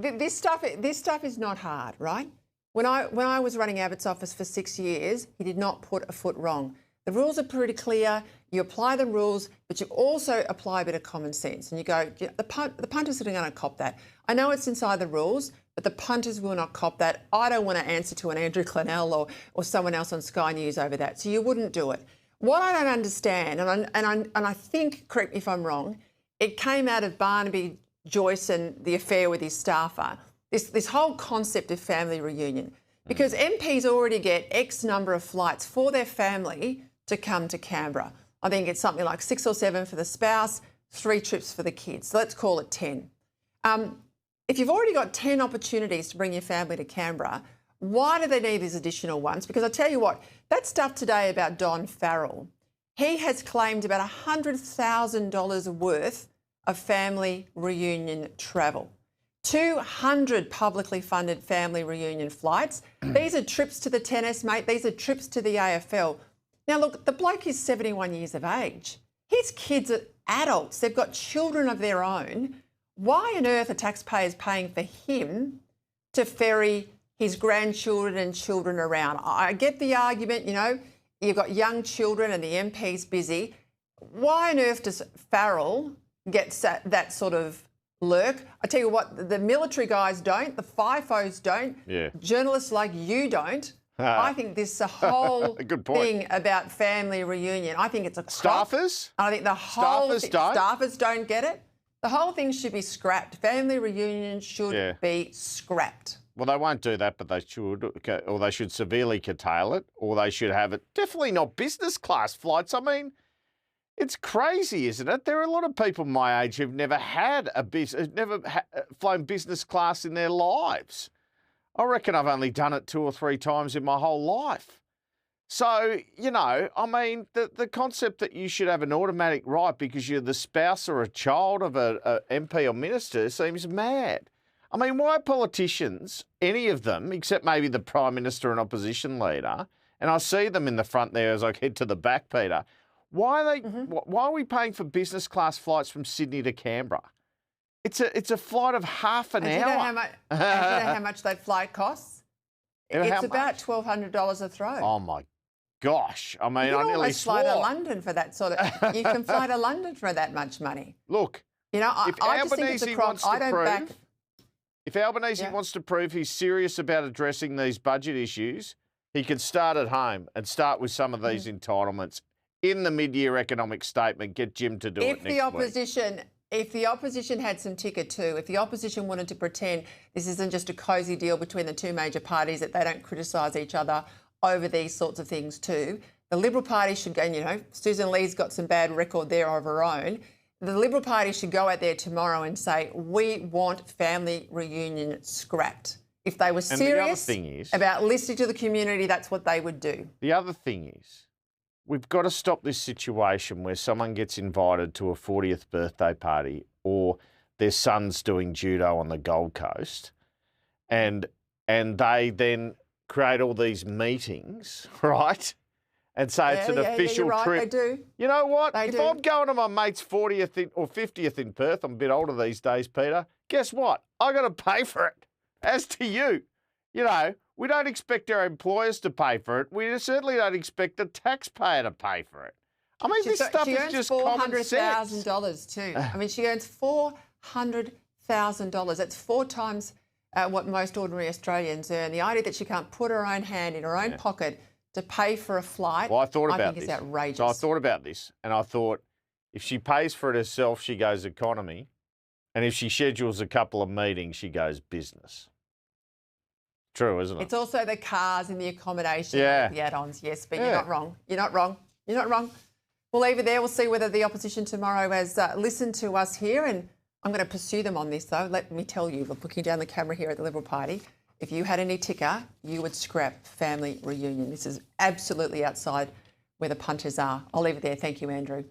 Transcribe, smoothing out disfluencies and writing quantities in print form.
This stuff is not hard, right? When I was running Abbott's office for 6 years, he did not put a foot wrong. The rules are pretty clear. You apply the rules, but you also apply a bit of common sense. And you go, yeah, the punters are going to cop that. I know it's inside the rules, but the punters will not cop that. I don't want to answer to an Andrew Clennell or someone else on Sky News over that. So you wouldn't do it. What I don't understand, and I think, correct me if I'm wrong, it came out of Barnaby Joyce and the affair with his staffer, this whole concept of family reunion. Because MPs already get X number of flights for their family to come to Canberra. I think it's something like 6 or 7 for the spouse, 3 trips for the kids. So let's call it 10. If you've already got 10 opportunities to bring your family to Canberra, why do they need these additional ones? Because I tell you what, that stuff today about Don Farrell, he has claimed about $100,000 worth of family reunion travel. 200 publicly funded family reunion flights. These are trips to the tennis, mate. These are trips to the AFL. Now, look, the bloke is 71 years of age. His kids are adults. They've got children of their own. Why on earth are taxpayers paying for him to ferry his grandchildren and children around? I get the argument, you know, you've got young children and the MP's busy. Why on earth does Farrell get that sort of lurk? I tell you what, the military guys don't, the FIFOs don't, journalists like you don't. I think this whole thing about family reunion, I think it's a crop. Staffers? I think the whole Staffers don't get it. The whole thing should be scrapped. Family reunion should be scrapped. Well, they won't do that, but they should, or they should severely curtail it, or they should have it. Definitely not business class flights. I mean, it's crazy, isn't it? There are a lot of people my age who've never had flown business class in their lives. I reckon I've only done it 2 or 3 times in my whole life. So, you know, I mean, the concept that you should have an automatic right because you're the spouse or a child of a MP or minister seems mad. I mean, why politicians, any of them, except maybe the Prime Minister and opposition leader, and I see them in the front there as I head to the back, Peter, why are we paying for business class flights from Sydney to Canberra? It's a flight of half an hour. Do you know how much that flight costs? It's about $1,200 a throw. Oh my gosh! I mean, I nearly swore. You can fly to London for that sort of. You can fly to London for that much money. Look, you know, I just think it's a crop. If Albanese wants to prove he's serious about addressing these budget issues, he could start at home and start with some of these entitlements in the mid-year economic statement. Get Jim to do it next week. If the opposition had some ticker too, if the opposition wanted to pretend this isn't just a cosy deal between the 2 major parties, that they don't criticise each other over these sorts of things too, the Liberal Party should go, you know, Susan Lee's got some bad record there of her own. The Liberal Party should go out there tomorrow and say, we want family reunion scrapped. If they were serious about listening to the community, that's what they would do. The other thing is, we've got to stop this situation where someone gets invited to a 40th birthday party or their son's doing judo on the Gold Coast and they then create all these meetings, right? And say it's an official you're right, trip. They do. You know what? If I'm going to my mate's 40th or 50th in Perth, I'm a bit older these days, Peter, guess what? I got to pay for it, as to you. You know, we don't expect our employers to pay for it. We certainly don't expect the taxpayer to pay for it. I mean, this stuff is just common sense. She earns $400,000 too. I mean, she earns $400,000. That's 4 times what most ordinary Australians earn. The idea that she can't put her own hand in her own pocket to pay for a flight, I think is outrageous. So I thought about this, and I thought if she pays for it herself, she goes economy, and if she schedules a couple of meetings, she goes business. True, isn't it? It's also the cars and the accommodation, the add-ons, yes, but you're not wrong. You're not wrong. You're not wrong. We'll leave it there. We'll see whether the opposition tomorrow has listened to us here, and I'm going to pursue them on this, though. Let me tell you, looking down the camera here at the Liberal Party, if you had any ticker, you would scrap family reunion. This is absolutely outside where the punters are. I'll leave it there. Thank you, Andrew.